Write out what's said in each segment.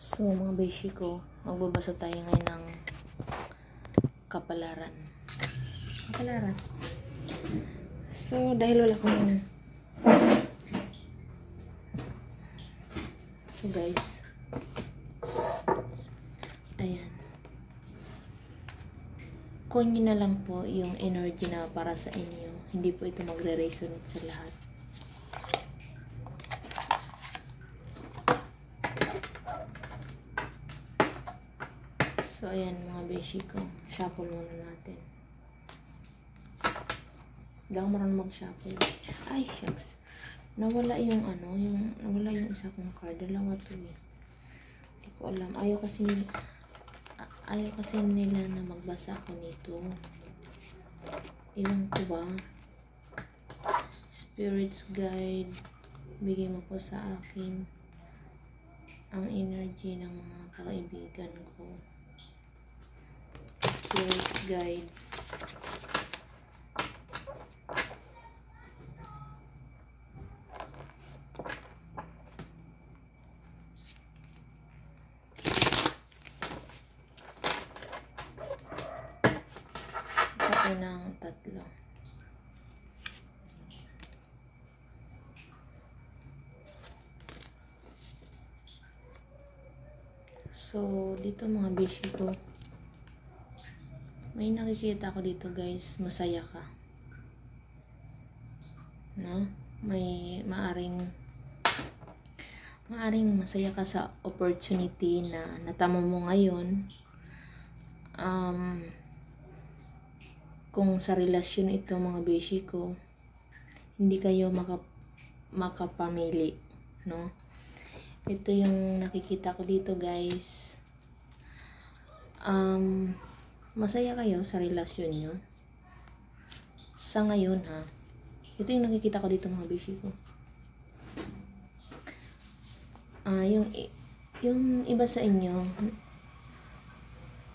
So mga beshi ko, magbabasa tayo ngayon ng kapalaran. Kapalaran. So dahil wala akong guys, ayan, kunin nyo na lang po yung energy na para sa inyo. Hindi po ito magre-resonate sa lahat. So ayan mga beshi ko, shuffle muna natin. Hindi ako marunong mag-shuffle. Ay shucks, nawala yung nawala yung isa kong card. Dalawa to eh. Hindi ko alam. Ayaw kasi nila na magbasa ako nito. Iwan ko ba? Spirits guide, bigay mo po sa akin ang energy ng mga kaibigan ko. Spirits guide. Sipain ng tatlo. So, dito mga beshi ko, may nakikita ko dito guys, masaya ka. No? May maaring masaya ka sa opportunity na natamo mo ngayon. Kung sa relasyon ito mga beshi ko, hindi kayo makapamili, no? Ito yung nakikita ko dito guys. Masaya kayo sa relasyon nyo sa ngayon ha. Ito yung nakikita ko dito mga beshi ko. Yung iba sa inyo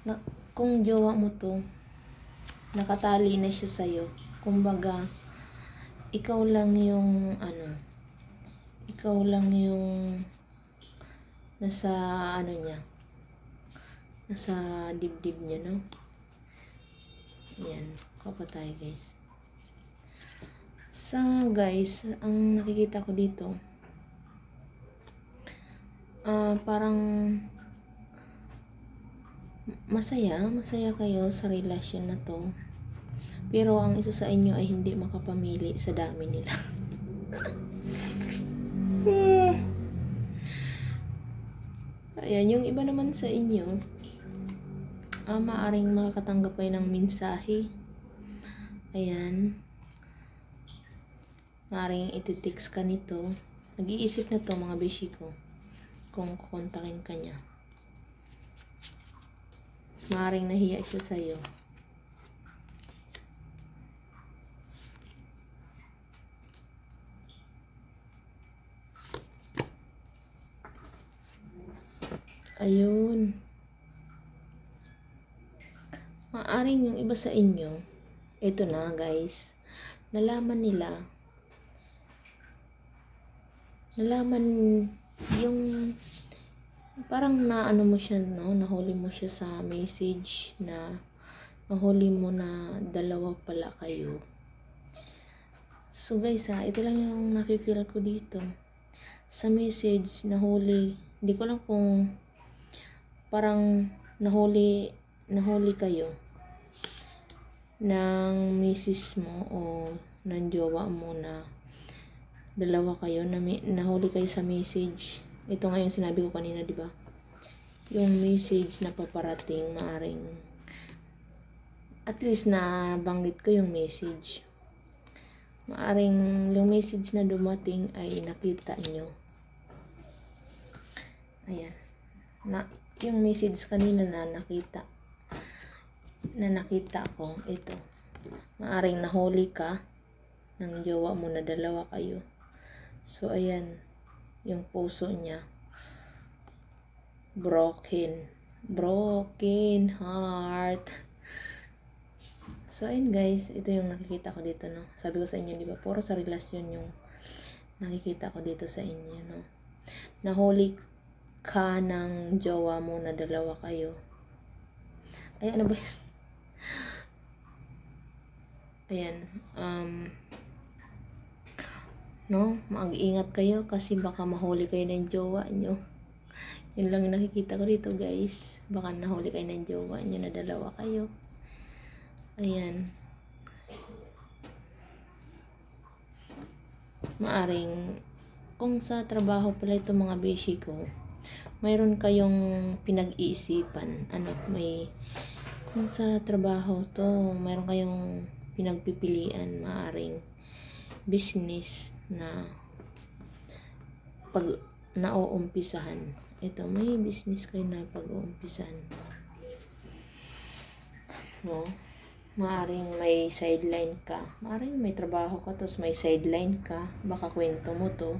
na, kung jowa mo to, nakatali na siya sa'yo. Kumbaga, ikaw lang yung nasa niya, nasa dibdib niya, no? Ayan, kapatay guys. Guys, ang nakikita ko dito, parang masaya kayo sa relasyon na to, pero ang isa sa inyo ay hindi makapamili sa dami nila. Ayan, yung iba naman sa inyo, maaring makakatanggap kayo ng mensahe. Ayan, maaring ititext ka nito. Nag-iisip na to mga beshi ko kung kukontakin ka niya. Maaring nahiya siya sa'yo. Ayun. Maaring yung iba sa inyo, ito na guys, nalaman yung parang naano mo siya, no? Nahuli mo siya sa message na nahuli mo na dalawa pala kayo. So guys ito lang yung nafe-feel ko dito. Sa message, nahuli, hindi ko lang kung parang nahuli kayo ng misis mo o ng jowa mo na dalawa kayo, nahuli kayo sa message. Ito nga yung sinabi ko kanina, di ba? Yung message na paparating, maaring at least na banggit ko yung message. Maaring yung message na dumating ay nakita nyo. Ayan. Yung message kanina na nakita ko, ito. Maaring nahuli ka ng jowa mo na dalawa kayo. So ayan, yung puso niya broken heart. So ayun guys, ito yung nakikita ko dito, no? Sabi ko sa inyo, di ba, puro sa relasyon yung nakikita ko dito sa inyo, no? Nahuli ka ng jowa mo na dalawa kayo. Ay, ano ba yun? Ayan. No, mag-ingat kayo kasi baka mahuli kayo ng jowa nyo. Yun lang yung nakikita ko dito, guys. Baka nahuli kayo ng jowa nyo na dalawa kayo. Ayan. Maaring, kung sa trabaho pala ito mga beshi ko, mayroon kayong pinag-iisipan. Kung sa trabaho to, mayroon kayong pinagpipilian, maaring business na pag nauumpisahan. Ito, may business kayo na pag-uumpisahan. No? Maaring may sideline ka. Maaring may trabaho ka, tapos may sideline ka. Baka kwento mo to.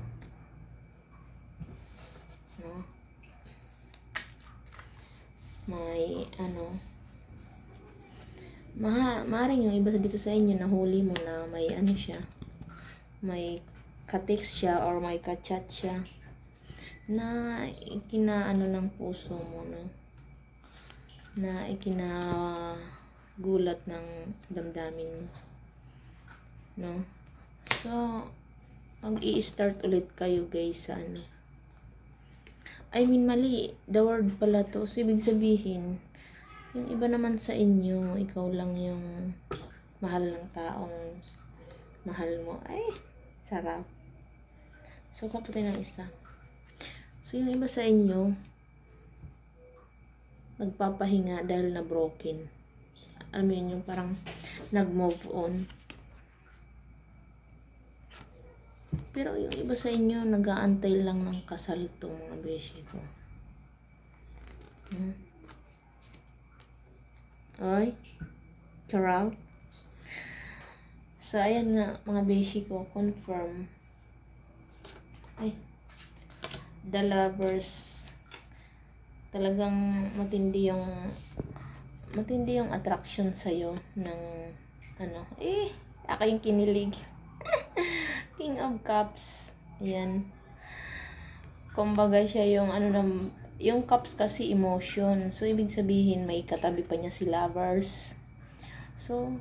No? May, maaring yung iba dito sa inyo, nahuli mo na may siya. May ka-text siya or may ka-chat siya na ikinaano ng puso mo, no? Na ikinagulat ng damdamin mo, no? So, mag-i-start ulit kayo, guys, sa mali, the word pala to. So, ibig sabihin, yung iba naman sa inyo, ikaw lang yung mahal ng taong mahal mo. Ay, sarap. So, kapatid ng isa. So, yung iba sa inyo, nagpapahinga dahil na broken. Alam mo yun, yung parang nag-move on. Pero yung iba sa inyo, nag-aantay lang ng kasal to, mga beshi ko. Ay, charot. So, ayan nga, mga beshi ko, confirm. Ay, the lovers, talagang matindi yung attraction sa'yo ng ako yung kinilig. King of Cups. Ayan. Kumbaga siya yung yung cups kasi emotion. So, ibig sabihin, may katabi pa niya si lovers. So,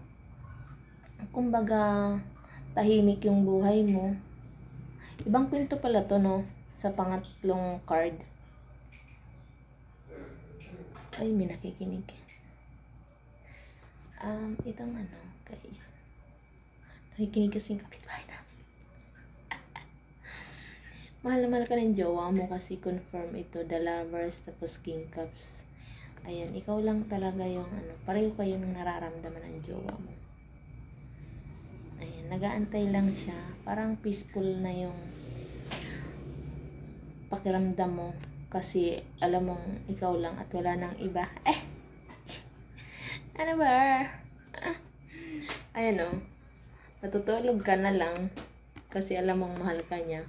kumbaga, tahimik yung buhay mo. Ibang kwento pala to, no? Sa pangatlong card. Ay, may nakikinig. Itong guys. Nakikinig kasi yung kapitbahay namin. Mahal na mahal ka ng jowa mo kasi confirm ito, the lovers, tapos King Cups. Ayan, ikaw lang talaga yung pareho kayo nung nararamdaman ng jowa mo. Ayan, nagaantay lang siya. Parang peaceful na yung pakiramdam mo kasi alam mong ikaw lang at wala nang iba. Ano ba? Ayan natutulog ka na lang kasi alam mong mahal ka niya.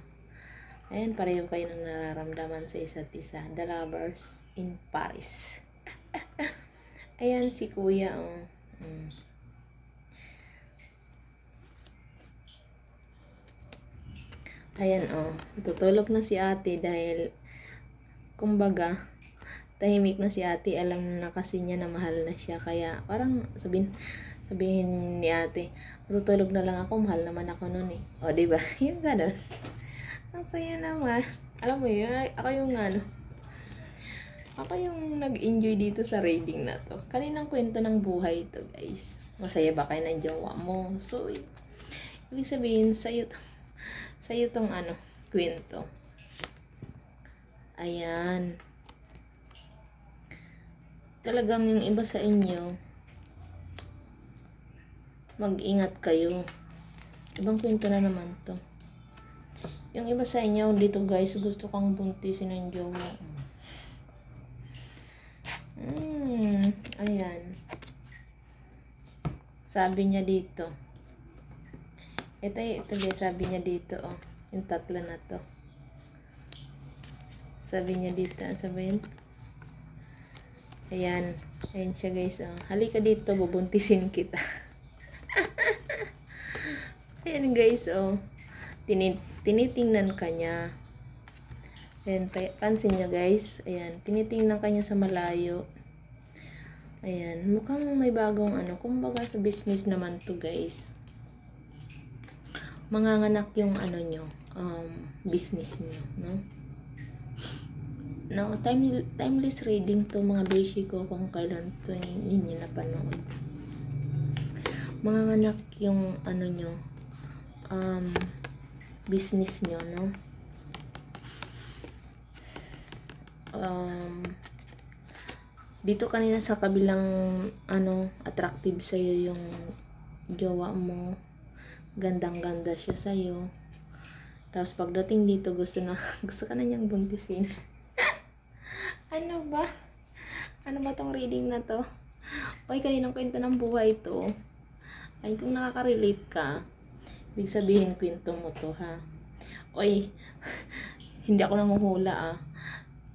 Ayan, pareho kayo ng nararamdaman sa isa't isa. The lovers in Paris. Ayan, si kuya, Ayan, tutulog na si ate dahil, kumbaga, tahimik na si ate. Alam na kasi niya na mahal na siya. Kaya, parang sabihin ni ate, matutulog na lang ako, mahal naman ako nun eh. O, diba? Yung gano'n. Ang saya naman. Alam mo yun, ako yung nag-enjoy dito sa reading na to. Kaninang kwento ng buhay ito, guys. Masaya ba kayo ng jowa mo? So, ibig sabihin, sa'yo tong kwento. Ayan. Talagang yung iba sa inyo, mag-ingat kayo. Ibang kwento na naman to. Yung iba sa inyo, dito guys, gusto kang buntisin ng jowa. Ayan. Sabi niya dito. Ito guys, sabi niya dito, yung tatlo na to. Sabi niya dito, sabihin. Ayan. Ayan siya guys, halika dito, bubuntisin kita. Ayan guys, tinitingnan ka niya. Ayan, pansin nyo guys. Ayan, tinitingnan kanya sa malayo. Ayan, mukhang may bagong ano. Kumbaga sa business naman to guys. Manganganak yung ano nyo, business nyo, no? No, timeless reading to mga beshi ko kung kailan to ninyo napanood. Manganganak yung ano nyo, business nyo, no? Dito kanina sa kabilang ano, attractive sa'yo yung jowa mo. Gandang-ganda siya sa'yo. Tapos pagdating dito, gusto ka na niyang buntisin. Ano ba? Ano ba tong reading na to? Oy, kaninang kwento ng buhay to. Ay, kung nakaka-relate ka, ibig sabihin kwento mo to, ha? Oy, hindi ako nanguhula, ah.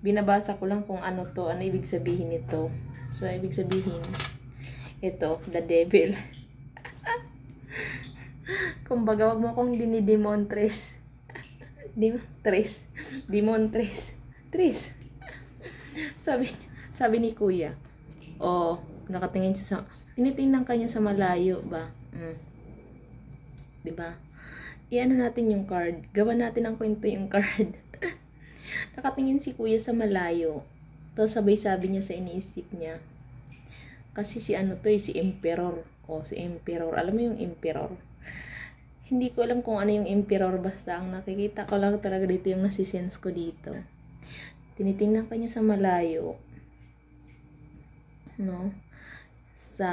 Binabasa ko lang kung ano to, ano ibig sabihin nito. So, ibig sabihin, ito, the devil. Kumbaga, wag mo akong dinidemontres. Demontres. Tres. Sabi ni kuya, nakatingin siya tinitingnan kanya sa malayo ba? Diba? I-ano natin yung card. Gawa natin ang kwento yung card. Nakatingin si kuya sa malayo. Tapos sabay sabi niya sa iniisip niya. Kasi si ano to, si Emperor. Si Emperor. Alam mo yung Emperor? Hindi ko alam kung ano yung Emperor. Basta ang nakikita ko lang talaga dito yung nasisense ko dito. Tinitingnan ka niya sa malayo. No? Sa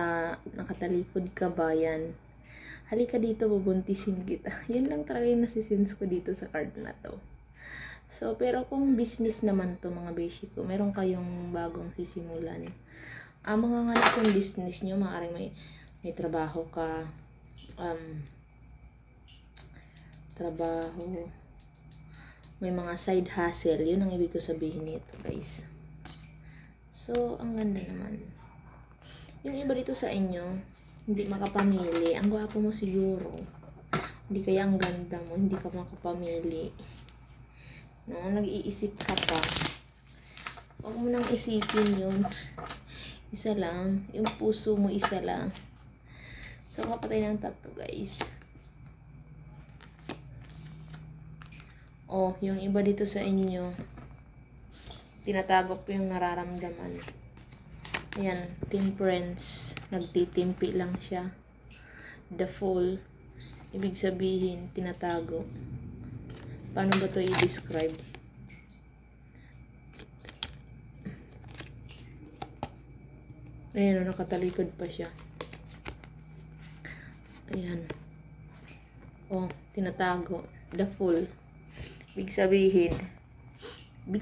nakatalikod ka bayan. Halika dito, bubuntisin kita. Yun lang talaga yung nasisense ko dito sa card na to. So, pero kung business naman to mga beshi ko, meron kayong bagong sisimulan. Mga nganak yung business nyo, maaaring may trabaho ka, may mga side hustle. Yun ang ibig ko sabihin nito guys. So, ang ganda naman. Yung iba dito sa inyo, hindi makapamili. Ang gwapo mo siguro. Hindi kaya ang ganda mo, hindi ka makapamili. No, nag-iisip ka pa. Huwag mo nang isipin yun. Isa lang. Yung puso mo, isa lang. So, kapatay ng tatlo guys. Yung iba dito sa inyo, tinatago po yung nararamdaman. Ayan, temperance. Nagtitimpi lang siya. The Fool. Ibig sabihin, tinatago. Paano ba ito i-describe? Ayan, nakatalikod pa siya. Ayan. Tinatago. The Fool. Ibig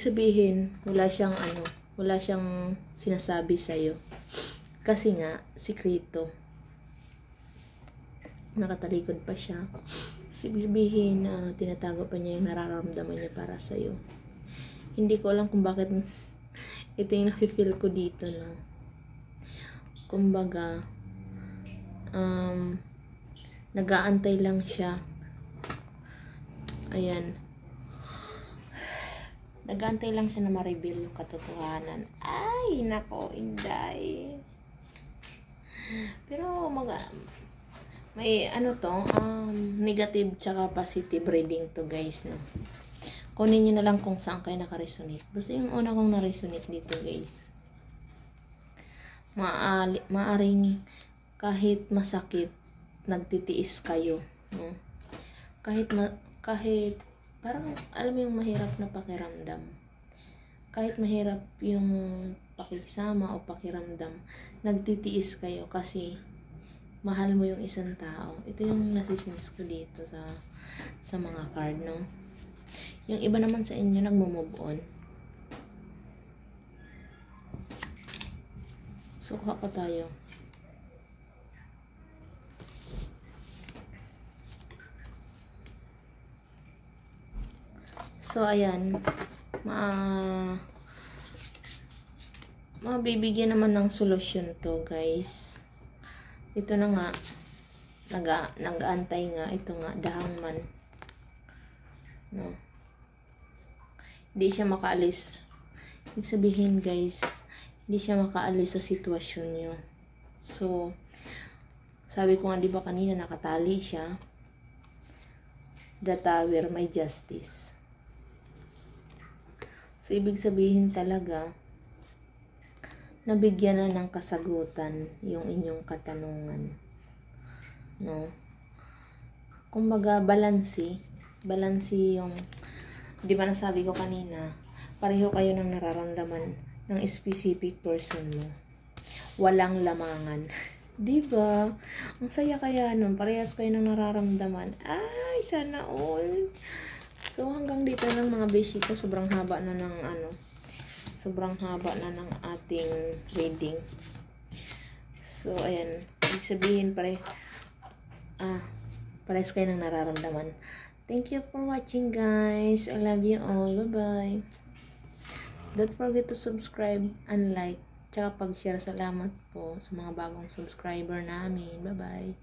sabihin, wala siyang sinasabi sa'yo. Kasi nga, sikreto. Nakatalikod pa siya. Ibig sabihin, tinatago pa niya yung nararamdaman niya para sa'yo. Hindi ko alam kung bakit ito yung nafe-feel ko dito, no? Kumbaga, nag-aantay lang siya. Ayan. Nag-aantay lang siya na ma-reveal yung katotohanan. Ay, nako, inday. Pero, may negative tsaka positive reading to guys, no? Kunin nyo na lang kung saan kayo nakaresonate. Basta yung una kong naresonate dito guys. Maaring kahit masakit, nagtitiis kayo, no? Kahit parang, alam mo yung mahirap na pakiramdam. Kahit mahirap yung pakisama o pakiramdam, nagtitiis kayo kasi mahal mo yung isang tao. Ito yung nasisense ko dito sa mga card, no? Yung iba naman sa inyo, nagmo-move on. So, kuha pa tayo. So, ayan. Mabibigyan naman ng solusyon to, guys. Ito na nga. Nag-aantay nga. Ito nga, the Hangman. No. Hindi siya makaalis. Ibig sabihin, guys, hindi siya makaalis sa sitwasyon niyo. So, sabi ko nga, di ba kanina nakatali siya? The tower, may justice. So, ibig sabihin talaga, nabigyan na ng kasagutan yung inyong katanungan. No? Kumbaga, balanse yung, di ba nasabi ko kanina, pareho kayo ng nararamdaman ng specific person mo. Walang lamangan. Di ba? Ang saya kaya nun, parehas kayo ng nararamdaman. Ay, sana all. So, hanggang dito lang mga beshi ko. Sobrang haba na ng ating reading. So, ayan. Ibig sabihin, parehas kayo ng nararamdaman. Thank you for watching, guys. I love you all. Bye-bye. Don't forget to subscribe and like. Tsaka pag-share. Salamat po sa mga bagong subscriber namin. Bye-bye.